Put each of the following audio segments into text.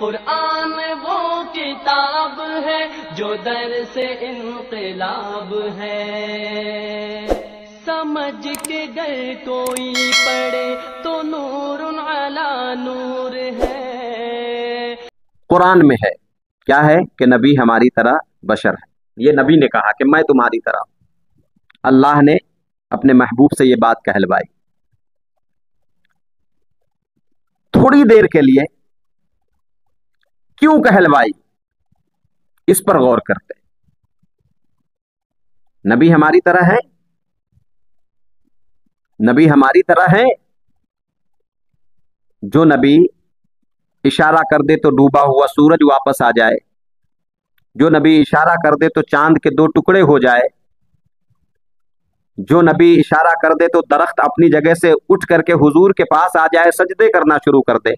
قرآن وہ کتاب ہے جو درس انقلاب ہے، سمجھ کے گر کوئی پڑھے تو نور علی نور ہے۔ قرآن میں ہے کیا ہے کہ نبی ہماری طرح بشر ہے، یہ نبی نے کہا کہ میں تمہاری طرح۔ اللہ نے اپنے محبوب سے یہ بات کہلوائی، تھوڑی دیر کے لیے کیوں کہلوائی اس پر غور کرتے۔ نبی ہماری طرح ہے، نبی ہماری طرح ہے۔ جو نبی اشارہ کر دے تو ڈوبا ہوا سورج واپس آ جائے، جو نبی اشارہ کر دے تو چاند کے 2 ٹکڑے ہو جائے، جو نبی اشارہ کر دے تو درخت اپنی جگہ سے اٹھ کر کے حضور کے پاس آ جائے، سجدے کرنا شروع کر دے،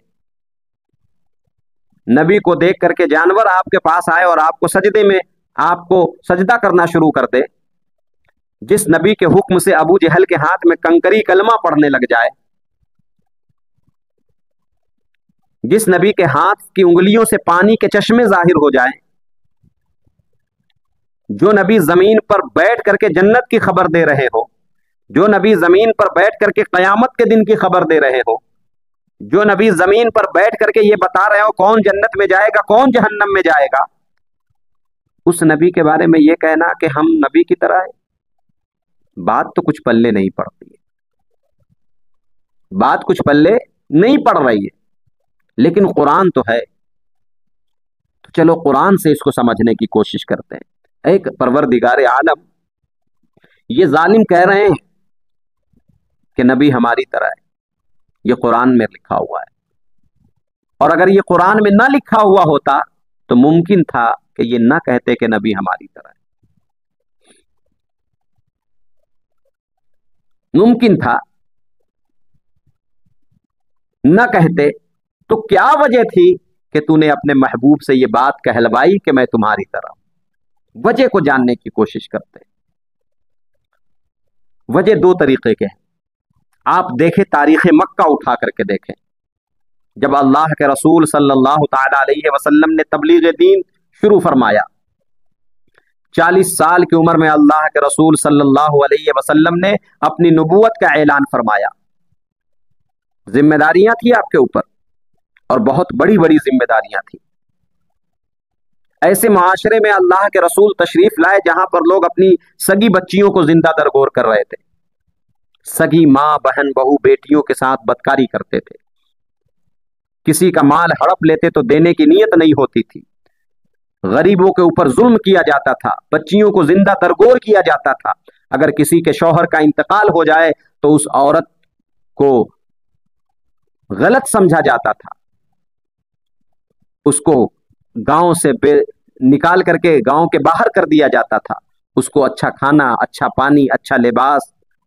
نبی کو دیکھ کر کے جانور آپ کے پاس آئے اور آپ کو سجدے میں آپ کو سجدہ کرنا شروع کر دے، جس نبی کے حکم سے ابو جہل کے ہاتھ میں کنکری کلمہ پڑھنے لگ جائے، جس نبی کے ہاتھ کی انگلیوں سے پانی کے چشمے ظاہر ہو جائیں، جو نبی زمین پر بیٹھ کر کے جنت کی خبر دے رہے ہو، جو نبی زمین پر بیٹھ کر کے قیامت کے دن کی خبر دے رہے ہو، جو نبی زمین پر بیٹھ کر کے یہ بتا رہے ہو کون جنت میں جائے گا کون جہنم میں جائے گا، اس نبی کے بارے میں یہ کہنا کہ ہم نبی کی طرح ہے، بات تو کچھ پلے نہیں پڑتی ہے، بات کچھ پلے نہیں پڑ رہی ہے۔ لیکن قرآن تو ہے، تو چلو قرآن سے اس کو سمجھنے کی کوشش کرتے ہیں۔ ایک پروردگار عالم یہ ظالم کہہ رہے ہیں کہ نبی ہماری طرح ہے، یہ قرآن میں لکھا ہوا ہے، اور اگر یہ قرآن میں نہ لکھا ہوا ہوتا تو ممکن تھا کہ یہ نہ کہتے کہ نبی ہماری طرح ہے، ممکن تھا نہ کہتے۔ تو کیا وجہ تھی کہ تو نے اپنے محبوب سے یہ بات کہلوائی کہ میں تمہاری طرح ہوں؟ وجہ کو جاننے کی کوشش کرتے ہیں۔ وجہ 2 طریقے کے ہیں، آپ دیکھیں تاریخ مکہ اٹھا کر کے دیکھیں، جب اللہ کے رسول صلی اللہ تعالی علیہ وسلم نے تبلیغ دین شروع فرمایا، 40 سال کی عمر میں اللہ کے رسول صلی اللہ علیہ وسلم نے اپنی نبوت کا اعلان فرمایا، ذمہ داریاں تھی آپ کے اوپر اور بہت بڑی بڑی ذمہ داریاں تھیں۔ ایسے معاشرے میں اللہ کے رسول تشریف لائے جہاں پر لوگ اپنی سگی بچیوں کو زندہ درگور کر رہے تھے، سگی ماں بہن بہو بیٹیوں کے ساتھ بدکاری کرتے تھے، کسی کا مال ہڑپ لیتے تو دینے کی نیت نہیں ہوتی تھی، غریبوں کے اوپر ظلم کیا جاتا تھا، بچیوں کو زندہ درگور کیا جاتا تھا، اگر کسی کے شوہر کا انتقال ہو جائے تو اس عورت کو غلط سمجھا جاتا تھا، اس کو گاؤں سے نکال کر کے گاؤں کے باہر کر دیا جاتا تھا، اس کو اچھا کھانا، اچھا پانی، اچھا لباس،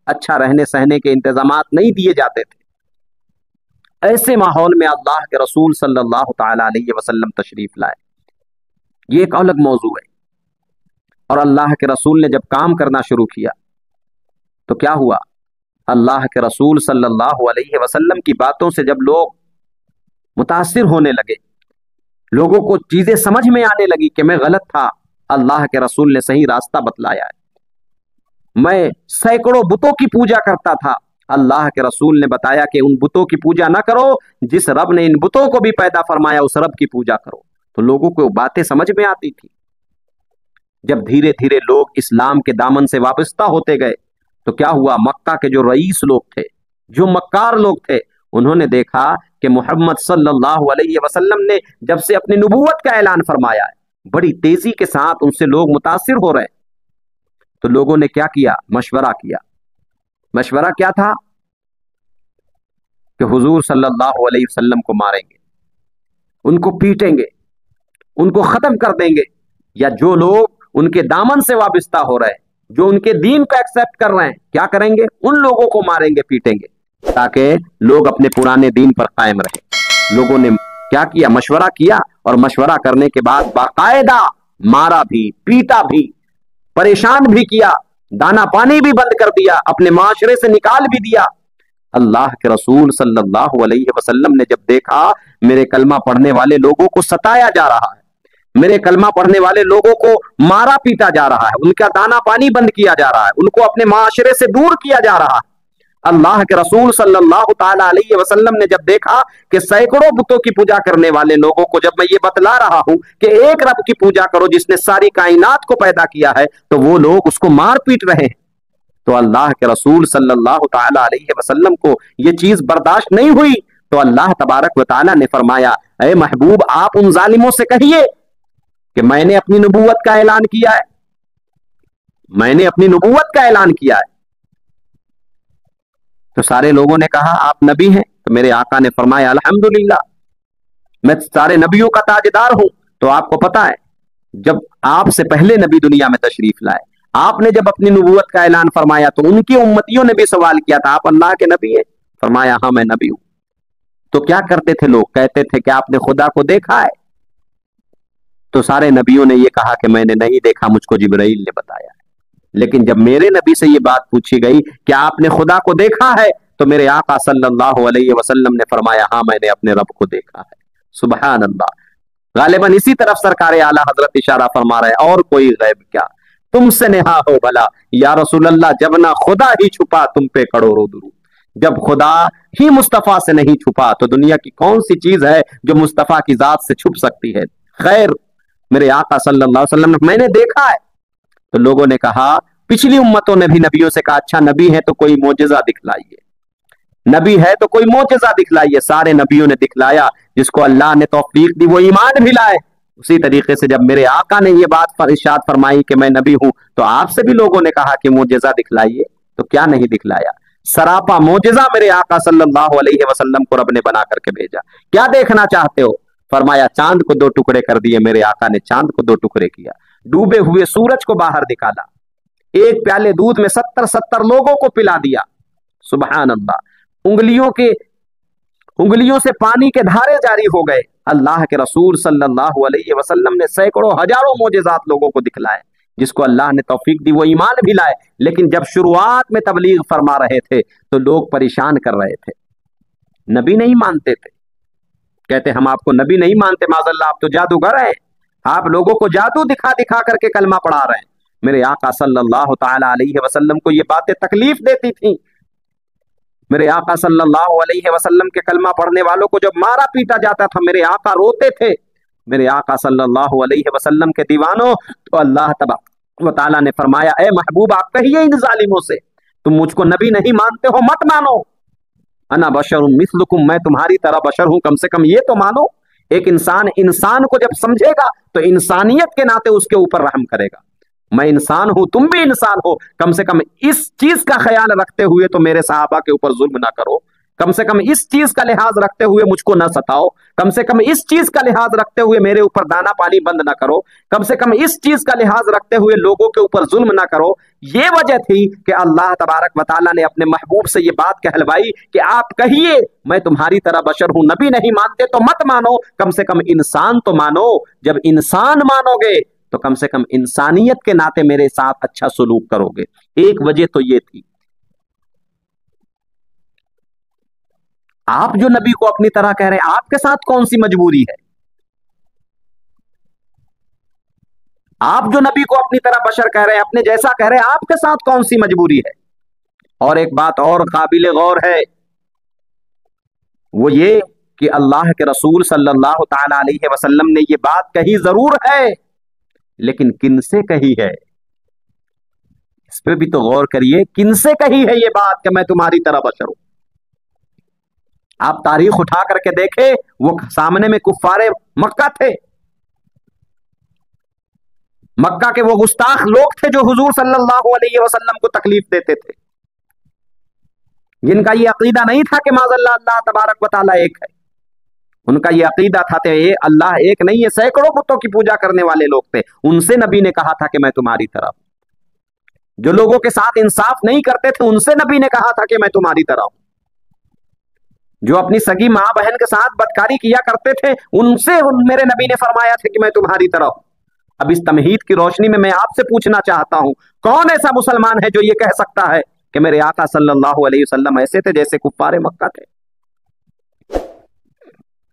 اچھا رہنے سہنے کے انتظامات نہیں دیے جاتے تھے۔ ایسے ماحول میں اللہ کے رسول صلی اللہ تعالی علیہ وسلم تشریف لائے، یہ ایک الگ موضوع ہے۔ اور اللہ کے رسول نے جب کام کرنا شروع کیا تو کیا ہوا؟ اللہ کے رسول صلی اللہ علیہ وسلم کی باتوں سے جب لوگ متاثر ہونے لگے، لوگوں کو چیزیں سمجھ میں آنے لگی کہ میں غلط تھا، اللہ کے رسول نے صحیح راستہ بتلایا ہے، میں سینکڑوں بتوں کی پوجا کرتا تھا، اللہ کے رسول نے بتایا کہ ان بتوں کی پوجا نہ کرو، جس رب نے ان بتوں کو بھی پیدا فرمایا اس رب کی پوجا کرو۔ تو لوگوں کو باتیں سمجھ میں آتی تھی۔ جب دھیرے دھیرے لوگ اسلام کے دامن سے وابستہ ہوتے گئے تو کیا ہوا؟ مکہ کے جو رئیس لوگ تھے، جو مکار لوگ تھے، انہوں نے دیکھا کہ محمد صلی اللہ علیہ وسلم نے جب سے اپنی نبوت کا اعلان فرمایا ہے، بڑی تیزی کے ساتھ ان سے لوگ متاثر ہو رہے ہیں۔ تو لوگوں نے کیا کیا؟ مشورہ کیا۔ مشورہ کیا تھا؟ کہ حضور صلی اللہ علیہ وسلم کو ماریں گے، ان کو پیٹیں گے، ان کو ختم کر دیں گے، یا جو لوگ ان کے دامن سے وابستہ ہو رہے ہیں، جو ان کے دین کو ایکسپٹ کر رہے ہیں، کیا کریں گے؟ ان لوگوں کو ماریں گے، پیٹیں گے، تاکہ لوگ اپنے پرانے دین پر قائم رہیں۔ لوگوں نے کیا کیا؟ مشورہ کیا، اور مشورہ کرنے کے بعد باقاعدہ مارا بھی، پیٹا بھی، پریشان بھی کیا، دانا پانی بھی بند کر دیا، اپنے معاشرے سے نکال بھی دیا۔ اللہ کے رسول صلی اللہ علیہ وسلم نے جب دیکھا میرے کلمہ پڑھنے والے لوگوں کو ستایا جا رہا ہے، میرے کلمہ پڑھنے والے لوگوں کو مارا پیٹا جا رہا ہے، ان کا دانا پانی بند کیا جا رہا ہے، ان کو اپنے معاشرے سے دور کیا جا رہا ہے۔ اللہ کے رسول صلی اللہ تعالی علیہ وسلم نے جب دیکھا کہ سینکڑوں بتوں کی پوجا کرنے والے لوگوں کو جب میں یہ بتلا رہا ہوں کہ ایک رب کی پوجا کرو جس نے ساری کائنات کو پیدا کیا ہے، تو وہ لوگ اس کو مار پیٹ رہے ہیں، تو اللہ کے رسول صلی اللہ تعالی علیہ وسلم کو یہ چیز برداشت نہیں ہوئی، تو اللہ تبارک و تعالیٰ نے فرمایا اے محبوب آپ ان ظالموں سے کہیے کہ میں نے اپنی نبوت کا اعلان کیا ہے، میں نے اپنی نبوت کا اعلان کیا ہے۔ تو سارے لوگوں نے کہا آپ نبی ہیں؟ تو میرے آقا نے فرمایا الحمدللہ، میں سارے نبیوں کا تاجدار ہوں۔ تو آپ کو پتا ہے جب آپ سے پہلے نبی دنیا میں تشریف لائے، آپ نے جب اپنی نبوت کا اعلان فرمایا تو ان کی امتیوں نے بھی سوال کیا تھا آپ اللہ کے نبی ہیں؟ فرمایا ہاں میں نبی ہوں۔ تو کیا کرتے تھے لوگ؟ کہتے تھے کہ آپ نے خدا کو دیکھا ہے؟ تو سارے نبیوں نے یہ کہا کہ میں نے نہیں دیکھا، مجھ کو جبرائیل نے بتایا ہے۔ لیکن جب میرے نبی سے یہ بات پوچھی گئی کہ آپ نے خدا کو دیکھا ہے، تو میرے آقا صلی اللہ علیہ وسلم نے فرمایا ہاں میں نے اپنے رب کو دیکھا ہے۔ سبحان اللہ، غالباً اسی طرف سرکار اعلیٰ حضرت اشارہ فرما رہے ہیں، اور کوئی غیب کیا تم سے نہا ہو بھلا یا رسول اللہ، جب نہ خدا ہی چھپا تم پہ کروڑوں درود۔ جب خدا ہی مصطفیٰ سے نہیں چھپا تو دنیا کی کون سی چیز ہے جو مصطفیٰ کی ذات سے چھپ سکتی ہے؟ خیر، میرے آقا صلی اللہ علیہ وسلم نے میں نے دیکھا ہے۔ تو لوگوں نے کہا، پچھلی امتوں نے بھی نبیوں سے کہا اچھا نبی ہے تو کوئی معجزہ دکھلائیے، نبی ہے تو کوئی معجزہ دکھلائیے۔ سارے نبیوں نے دکھلایا، جس کو اللہ نے توفیق دی وہ ایمان بھی لائے۔ اسی طریقے سے جب میرے آقا نے یہ بات ارشاد فرمائی کہ میں نبی ہوں، تو آپ سے بھی لوگوں نے کہا کہ معجزہ دکھلائیے، تو کیا نہیں دکھلایا؟ سراپا معجزہ میرے آقا صلی اللہ علیہ وسلم کو رب نے بنا کر کے بھیجا۔ کیا دیکھنا چاہتے ہو؟ فرمایا چاند کو 2 ٹکڑے کر دیے، میرے آقا نے چاند کو 2 ٹکڑے کیا، ڈوبے ہوئے سورج کو باہر نکالا، ایک پیالے دودھ میں 70 لوگوں کو پلا دیا۔ سبحان اللہ، انگلیوں سے پانی کے دھارے جاری ہو گئے۔ اللہ کے رسول صلی اللہ علیہ وسلم نے سینکڑوں ہزاروں معجزات لوگوں کو دکھلائے، جس کو اللہ نے توفیق دی وہ ایمان بھی لائے۔ لیکن جب شروعات میں تبلیغ فرما رہے تھے تو لوگ پریشان کر رہے تھے، نبی نہیں مانتے تھے، کہتے ہم آپ کو نبی نہیں مانتے، معاذ اللہ آپ تو جادوگر ہیں، آپ لوگوں کو جادو دکھا دکھا کر کے کلمہ پڑھا رہے ہیں۔ میرے آقا صلی اللہ تعالی علیہ وسلم کو یہ باتیں تکلیف دیتی تھیں۔ میرے آقا صلی اللہ علیہ وسلم کے کلمہ پڑھنے والوں کو جب مارا پیٹا جاتا تھا میرے آقا روتے تھے۔ میرے آقا صلی اللہ علیہ وسلم کے دیوانوں، تو اللہ تبارک و تعالیٰ نے فرمایا اے محبوب آپ کہیے ان ظالموں سے تم مجھ کو نبی نہیں مانتے ہو، مت مانو، انا بشر مثلکم، میں تمہاری طرح بشر ہوں، کم سے کم یہ تو مانو۔ ایک انسان کو جب سمجھے گا تو انسانیت کے ناطے اس کے اوپر رحم کرے گا۔ میں انسان ہوں، تم بھی انسان ہو، کم سے کم اس چیز کا خیال رکھتے ہوئے تو میرے صحابہ کے اوپر ظلم نہ کرو، کم سے کم اس چیز کا لحاظ رکھتے ہوئے مجھ کو نہ ستاؤ، کم سے کم اس چیز کا لحاظ رکھتے ہوئے میرے اوپر دانا پانی بند نہ کرو، کم سے کم اس چیز کا لحاظ رکھتے ہوئے لوگوں کے اوپر ظلم نہ کرو۔ یہ وجہ تھی کہ اللہ تبارک و تعالیٰ نے اپنے محبوب سے یہ بات کہلوائی کہ آپ کہیے میں تمہاری طرح بشر ہوں، نبی نہیں مانتے تو مت مانو، کم سے کم انسان تو مانو۔ جب انسان مانو گے تو کم سے کم انسانیت کے ناطے میرے ساتھ اچھا سلوک کرو گے۔ ایک وجہ تو یہ تھی۔ آپ جو نبی کو اپنی طرح کہہ رہے ہیں، آپ کے ساتھ کون سی مجبوری ہے؟ آپ جو نبی کو اپنی طرح بشر کہہ رہے ہیں، اپنے جیسا کہہ رہے ہیں، آپ کے ساتھ کون سی مجبوری ہے؟ اور ایک بات اور قابل غور ہے، وہ یہ کہ اللہ کے رسول صلی اللہ تعالی علیہ وسلم نے یہ بات کہی ضرور ہے، لیکن کن سے کہی ہے؟ اس پہ بھی تو غور کریے، کن سے کہی ہے یہ بات کہ میں تمہاری طرح بشر ہوں؟ آپ تاریخ اٹھا کر کے دیکھیں، وہ سامنے میں کفار مکہ تھے، مکہ کے وہ گستاخ لوگ تھے جو حضور صلی اللہ علیہ وسلم کو تکلیف دیتے تھے، جن کا یہ عقیدہ نہیں تھا کہ معاذ اللہ اللہ تبارک و تعالیٰ ایک ہے۔ ان کا یہ عقیدہ تھا کہ یہ اللہ ایک نہیں ہے، سینکڑوں بتوں کی پوجا کرنے والے لوگ تھے۔ ان سے نبی نے کہا تھا کہ میں تمہاری طرح ہوں۔ جو لوگوں کے ساتھ انصاف نہیں کرتے تھے ان سے نبی نے کہا تھا کہ میں تمہاری طرح ہوں۔ جو اپنی سگی ماں بہن کے ساتھ بدکاری کیا کرتے تھے ان سے میرے نبی نے فرمایا تھا کہ میں تمہاری طرح ہوں۔ اب اس تمہید کی روشنی میں آپ سے پوچھنا چاہتا ہوں، کون ایسا مسلمان ہے جو یہ کہہ سکتا ہے کہ میرے آقا صلی اللہ علیہ وسلم ایسے تھے جیسے کفار مکہ تھے؟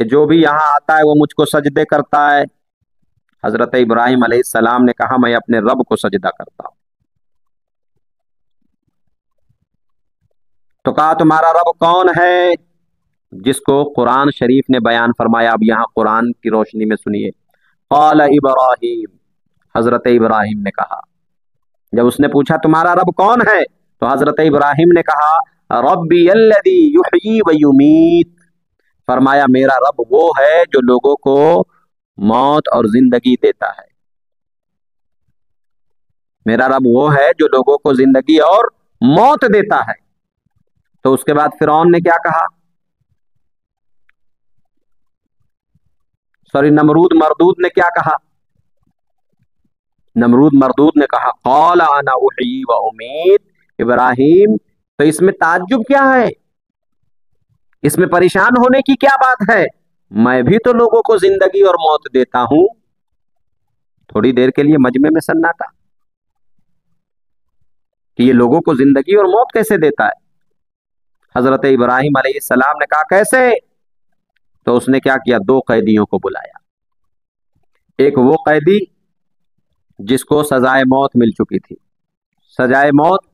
کہ جو بھی یہاں آتا ہے وہ مجھ کو سجدے کرتا ہے؟ حضرت ابراہیم علیہ السلام نے کہا میں اپنے رب کو سجدہ کرتا ہوں۔ تو کہا تمہارا رب کون ہے؟ جس کو قرآن شریف نے بیان فرمایا۔ اب یہاں قرآن کی روشنی میں سنیے۔ قال ابراہیم، حضرت ابراہیم نے کہا، جب اس نے پوچھا تمہارا رب کون ہے تو حضرت ابراہیم نے کہا ربی الذی یحیی و یمیت، فرمایا میرا رب وہ ہے جو لوگوں کو موت اور زندگی دیتا ہے، میرا رب وہ ہے جو لوگوں کو زندگی اور موت دیتا ہے۔ تو اس کے بعد فرعون نے کیا کہا؟ نمرود مردود نے کیا کہا؟ نمرود مردود نے کہا قال انا احیی و امیت۔ ابراہیم تو اس میں تعجب کیا ہے؟ اس میں پریشان ہونے کی کیا بات ہے؟ میں بھی تو لوگوں کو زندگی اور موت دیتا ہوں۔ تھوڑی دیر کے لیے مجمع میں سناٹا کہ یہ لوگوں کو زندگی اور موت کیسے دیتا ہے؟ حضرت ابراہیم علیہ السلام نے کہا کیسے؟ تو اس نے کیا کیا؟ دو قیدیوں کو بلایا۔ ایک وہ قیدی جس کو سزائے موت مل چکی تھی، سزائے موت،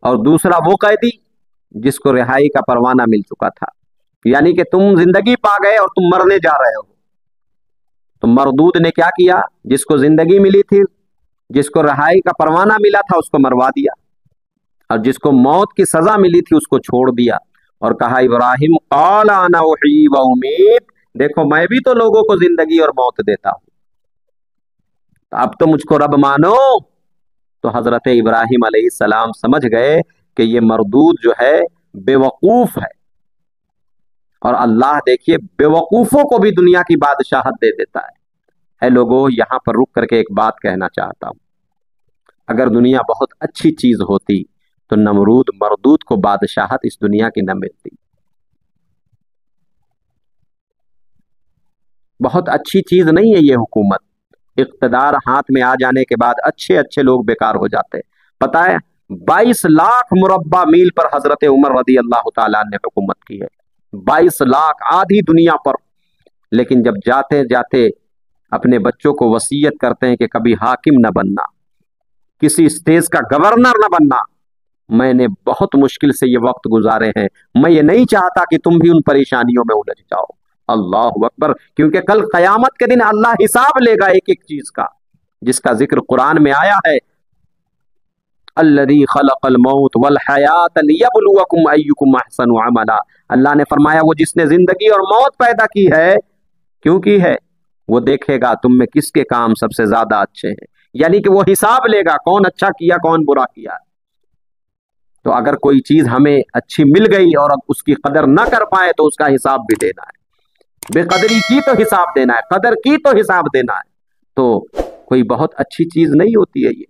اور دوسرا وہ قیدی جس کو رہائی کا پروانہ مل چکا تھا، یعنی کہ تم زندگی پا گئے اور تم مرنے جا رہے ہو۔ تو مردود نے کیا کیا؟ جس کو زندگی ملی تھی، جس کو رہائی کا پروانہ ملا تھا، اس کو مروا دیا، اور جس کو موت کی سزا ملی تھی اس کو چھوڑ دیا، اور کہا ابراہیم قال انا احیی و امیت، دیکھو میں بھی تو لوگوں کو زندگی اور موت دیتا ہوں، اب تو مجھ کو رب مانو۔ تو حضرت ابراہیم علیہ السلام سمجھ گئے کہ یہ مردود جو ہے بے وقوف ہے، اور اللہ دیکھیے بے وقوفوں کو بھی دنیا کی بادشاہت دے دیتا ہے۔ اے لوگوں، یہاں پر رک کر کے ایک بات کہنا چاہتا ہوں، اگر دنیا بہت اچھی چیز ہوتی تو نمرود مردود کو بادشاہت اس دنیا کی نہ ملتی۔ بہت اچھی چیز نہیں ہے یہ حکومت، اقتدار ہاتھ میں آ جانے کے بعد اچھے اچھے لوگ بیکار ہو جاتے ہیں۔ پتہ ہے 22 لاکھ مربع میل پر حضرت عمر رضی اللہ تعالیٰ نے حکومت کی ہے، 22 لاکھ، آدھی دنیا پر، لیکن جب جاتے جاتے اپنے بچوں کو وصیت کرتے ہیں کہ کبھی حاکم نہ بننا، کسی اسٹیٹ کا گورنر نہ بننا، میں نے بہت مشکل سے یہ وقت گزارے ہیں، میں یہ نہیں چاہتا کہ تم بھی ان پریشانیوں میں الجھ جاؤ۔ اللہ اکبر، کیونکہ کل قیامت کے دن اللہ حساب لے گا ایک ایک چیز کا، جس کا ذکر قرآن میں آیا ہے الذی خلق الموت والحیات لیبلوکم ایکم احسن عملا۔ اللہ نے فرمایا وہ جس نے زندگی اور موت پیدا کی ہے، کیوں کی ہے؟ وہ دیکھے گا تم میں کس کے کام سب سے زیادہ اچھے ہیں، یعنی کہ وہ حساب لے گا کون اچھا کیا کون برا کیا۔ تو اگر کوئی چیز ہمیں اچھی مل گئی اور اب اس کی قدر نہ کر پائے تو اس کا حساب بھی دینا ہے، بے قدری کی تو حساب دینا ہے، قدر کی تو حساب دینا ہے۔ تو کوئی بہت اچھی چیز نہیں ہوتی ہے یہ،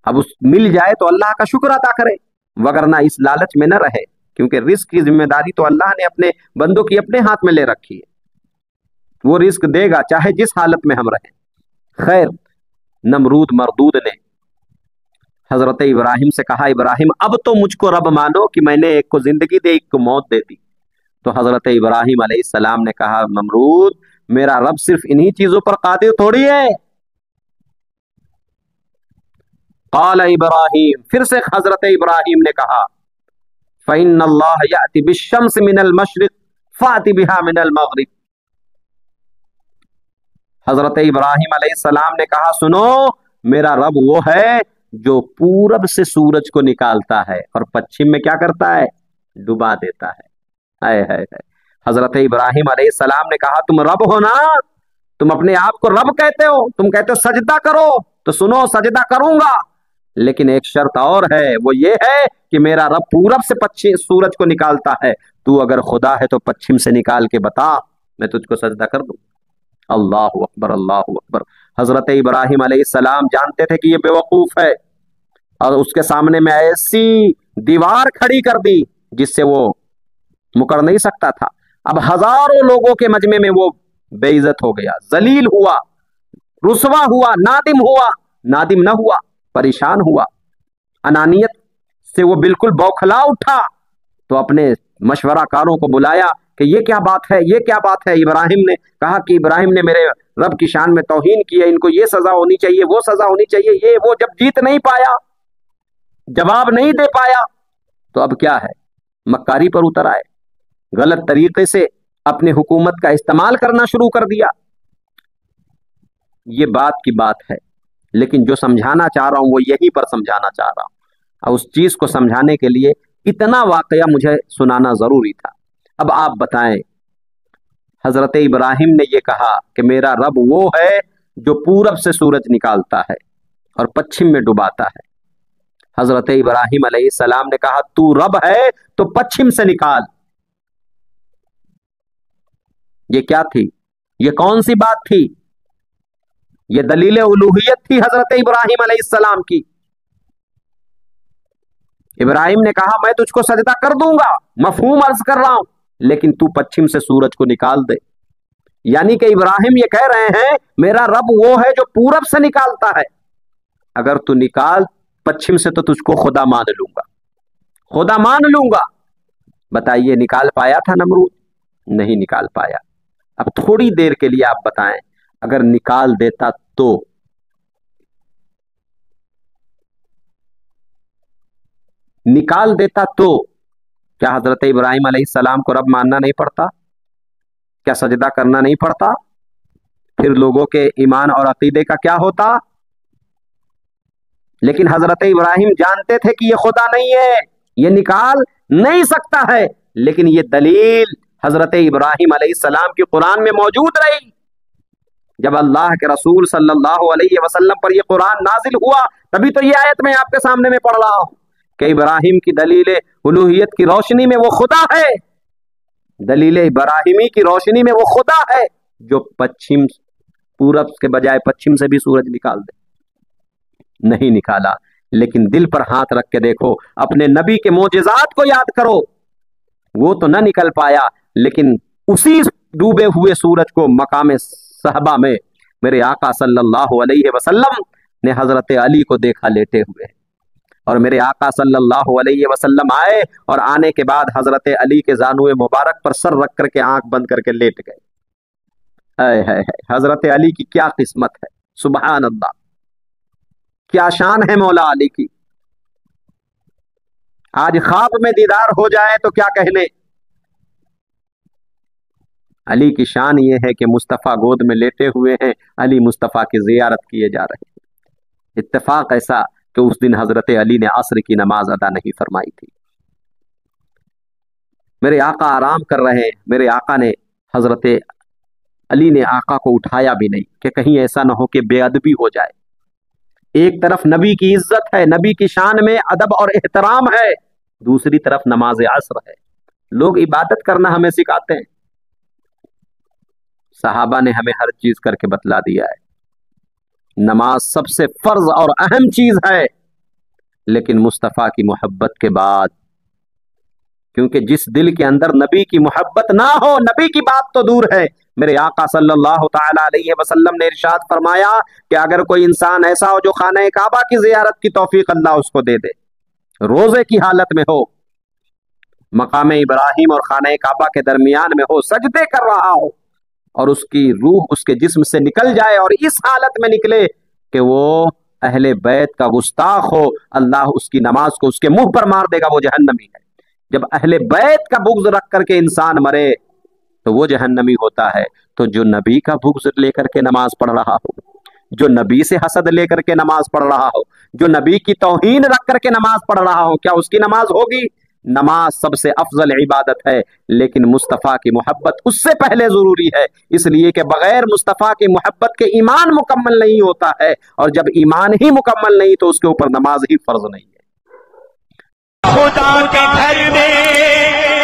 اب اس مل جائے تو اللہ کا شکر ادا کرے، وگرنہ اس لالچ میں نہ رہے، کیونکہ رزق کی ذمہ داری تو اللہ نے اپنے بندوں کی اپنے ہاتھ میں لے رکھی ہے، وہ رزق دے گا چاہے جس حالت میں ہم رہیں۔ خیر، نمرود مردود نے حضرت ابراہیم سے کہا ابراہیم اب تو مجھ کو رب مانو کہ میں نے ایک کو زندگی دے ایک کو موت دے دی۔ تو حضرت ابراہیم علیہ السلام نے کہا نمرود میرا رب صرف انہی چیزوں پر قادر تھوڑی ہے۔ قال ابراہیم، پھر سے حضرت ابراہیم نے کہا فإن اللہ یأتی بالشمس من المشرق فأتی بها من المغرب۔ حضرت ابراہیم علیہ السلام نے کہا سنو، میرا رب وہ ہے جو پورب سے سورج کو نکالتا ہے اور پچھم میں کیا کرتا ہے؟ ڈبا دیتا ہے۔ حضرت ابراہیم علیہ السلام نے کہا تم رب ہو نا، تم اپنے آپ کو رب کہتے ہو، تم کہتے ہو سجدہ کرو، تو سنو سجدہ کروں گا، لیکن ایک شرط اور ہے، وہ یہ ہے کہ میرا رب پورب سے سورج کو نکالتا ہے، تو اگر خدا ہے تو پچھم سے نکال کے بتا، میں تجھ کو سجدہ کر دوں۔ اللہ اکبر، اللہ اکبر۔ حضرت ابراہیم علیہ السلام جانتے تھے کہ یہ بے وقوف ہے، اور اس کے سامنے میں ایسی دیوار کھڑی کر دی جس سے وہ مکر نہیں سکتا تھا۔ اب ہزاروں لوگوں کے مجمع میں وہ بے عزت ہو گیا، ذلیل ہوا، رسوا ہوا، نادم ہوا، نادم نہ ہوا، پریشان ہوا، انانیت سے وہ بالکل بوکھلا اٹھا، تو اپنے مشورہ کاروں کو بلایا کہ یہ کیا بات ہے، یہ کیا بات ہے۔ ابراہیم نے کہا کہ ابراہیم نے میرے رب کی شان میں توہین کی ہے، ان کو یہ سزا ہونی چاہیے، وہ سزا ہونی چاہیے، یہ وہ۔ جب جیت نہیں پایا، جواب نہیں دے پایا، تو اب کیا ہے، مکاری پر اتر آئے، غلط طریقے سے اپنی حکومت کا استعمال کرنا شروع کر دیا۔ یہ بات کی بات ہے، لیکن جو سمجھانا چاہ رہا ہوں وہ یہی پر سمجھانا چاہ رہا ہوں، اور اس چیز کو سمجھانے کے لیے اتنا واقعہ مجھے سنانا ضروری تھا۔ اب آپ بتائیں، حضرت ابراہیم نے یہ کہا کہ میرا رب وہ ہے جو پورب سے سورج نکالتا ہے اور پچھم میں ڈباتا ہے۔ حضرت ابراہیم علیہ السلام نے کہا تو رب ہے تو پچھم سے نکال۔ یہ کیا تھی؟ یہ کون سی بات تھی؟ یہ دلیل الوہیت تھی حضرت ابراہیم علیہ السلام کی۔ ابراہیم نے کہا میں تجھ کو سجدہ کر دوں گا، مفہوم عرض کر رہا ہوں، لیکن تو پچھم سے سورج کو نکال دے۔ یعنی کہ ابراہیم یہ کہہ رہے ہیں میرا رب وہ ہے جو پورب سے نکالتا ہے، اگر تو نکال پچھم سے تو تجھ کو خدا مان لوں گا، خدا مان لوں گا۔ بتائیے نکال پایا تھا نمرود؟ نہیں نکال پایا۔ اب تھوڑی دیر کے لیے آپ بتائیں اگر نکال دیتا تو؟ نکال دیتا تو کیا حضرت ابراہیم علیہ السلام کو رب ماننا نہیں پڑتا؟ کیا سجدہ کرنا نہیں پڑتا؟ پھر لوگوں کے ایمان اور عقیدے کا کیا ہوتا؟ لیکن حضرت ابراہیم جانتے تھے کہ یہ خدا نہیں ہے، یہ نکال نہیں سکتا ہے، لیکن یہ دلیل حضرت ابراہیم علیہ السلام کی قرآن میں موجود رہی۔ جب اللہ کے رسول صلی اللہ علیہ وسلم پر یہ قرآن نازل ہوا، تبھی تو یہ آیت میں آپ کے سامنے میں پڑھ رہا ہوں کہ ابراہیم کی دلیل الوہیت کی روشنی میں وہ خدا ہے، دلیل ابراہیمی کی روشنی میں وہ خدا ہے جو پچھم پورب کے بجائے پچھم سے بھی سورج نکال دے۔ نہیں نکالا، لیکن دل پر ہاتھ رکھ کے دیکھو، اپنے نبی کے معجزات کو یاد کرو۔ وہ تو نہ نکل پایا، لیکن اسی ڈوبے ہوئے سورج کو مقام صحبہ میں میرے آقا صلی اللہ علیہ وسلم نے حضرت علی کو دیکھا لیٹے ہوئے، اور میرے آقا صلی اللہ علیہ وسلم آئے اور آنے کے بعد حضرت علی کے زانوئے مبارک پر سر رکھ کر کے آنکھ بند کر کے لیٹ گئے۔ اے ہے حضرت علی کی کیا قسمت ہے، سبحان اللہ، کیا شان ہے مولا علی کی۔ آج خواب میں دیدار ہو جائے تو کیا کہنے۔ علی کی شان یہ ہے کہ مصطفیٰ گود میں لیٹے ہوئے ہیں، علی مصطفیٰ کی زیارت کیے جا رہے ہیں۔ اتفاق ایسا کہ اس دن حضرت علی نے عصر کی نماز ادا نہیں فرمائی تھی۔ میرے آقا آرام کر رہے ہیں، میرے آقا نے حضرت علی نے آقا کو اٹھایا بھی نہیں کہ کہیں ایسا نہ ہو کہ بے ادبی ہو جائے۔ ایک طرف نبی کی عزت ہے، نبی کی شان میں ادب اور احترام ہے، دوسری طرف نماز عصر ہے۔ لوگ عبادت کرنا ہمیں سکھاتے ہیں، صحابہ نے ہمیں ہر چیز کر کے بتلا دیا ہے۔ نماز سب سے فرض اور اہم چیز ہے، لیکن مصطفیٰ کی محبت کے بعد، کیونکہ جس دل کے اندر نبی کی محبت نہ ہو، نبی کی بات تو دور ہے۔ میرے آقا صلی اللہ تعالی علیہ وسلم نے ارشاد فرمایا کہ اگر کوئی انسان ایسا ہو جو خانہ کعبہ کی زیارت کی توفیق اللہ اس کو دے دے، روزے کی حالت میں ہو، مقام ابراہیم اور خانہ کعبہ کے درمیان میں ہو، سجدے کر رہا ہو، اور اس کی روح اس کے جسم سے نکل جائے اور اس حالت میں نکلے کہ وہ اہل بیت کا گستاخ ہو، اللہ اس کی نماز کو اس کے منہ پر مار دے گا، وہ جہنمی ہے۔ جب اہل بیت کا بغض رکھ کر کے انسان مرے تو وہ جہنمی ہوتا ہے۔ تو جو نبی کا بغض لے کر کے نماز پڑھ رہا ہو، جو نبی سے حسد لے کر کے نماز پڑھ رہا ہو، جو نبی کی توہین رکھ کر کے نماز پڑھ رہا ہو، کیا اس کی نماز ہوگی؟ نماز سب سے افضل عبادت ہے، لیکن مصطفیٰ کی محبت اس سے پہلے ضروری ہے، اس لیے کہ بغیر مصطفیٰ کی محبت کے ایمان مکمل نہیں ہوتا ہے، اور جب ایمان ہی مکمل نہیں تو اس کے اوپر نماز ہی فرض نہیں ہے۔ خدا کے گھر میں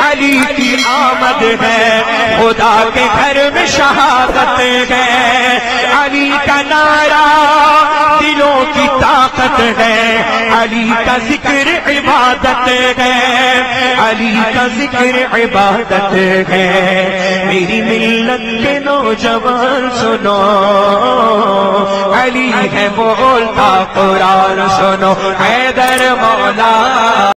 علی کی آمد ہے، خدا کے گھر میں شہادت ہے، علی کا نعرہ دلوں کی طاقت ہے، علی کا ذکر عبادت ہے، علی کا ذکر عبادت ہے۔ میری ملت کے نوجوان سنو، علی ہے بولتا قرآن، سنو حیدر مولا۔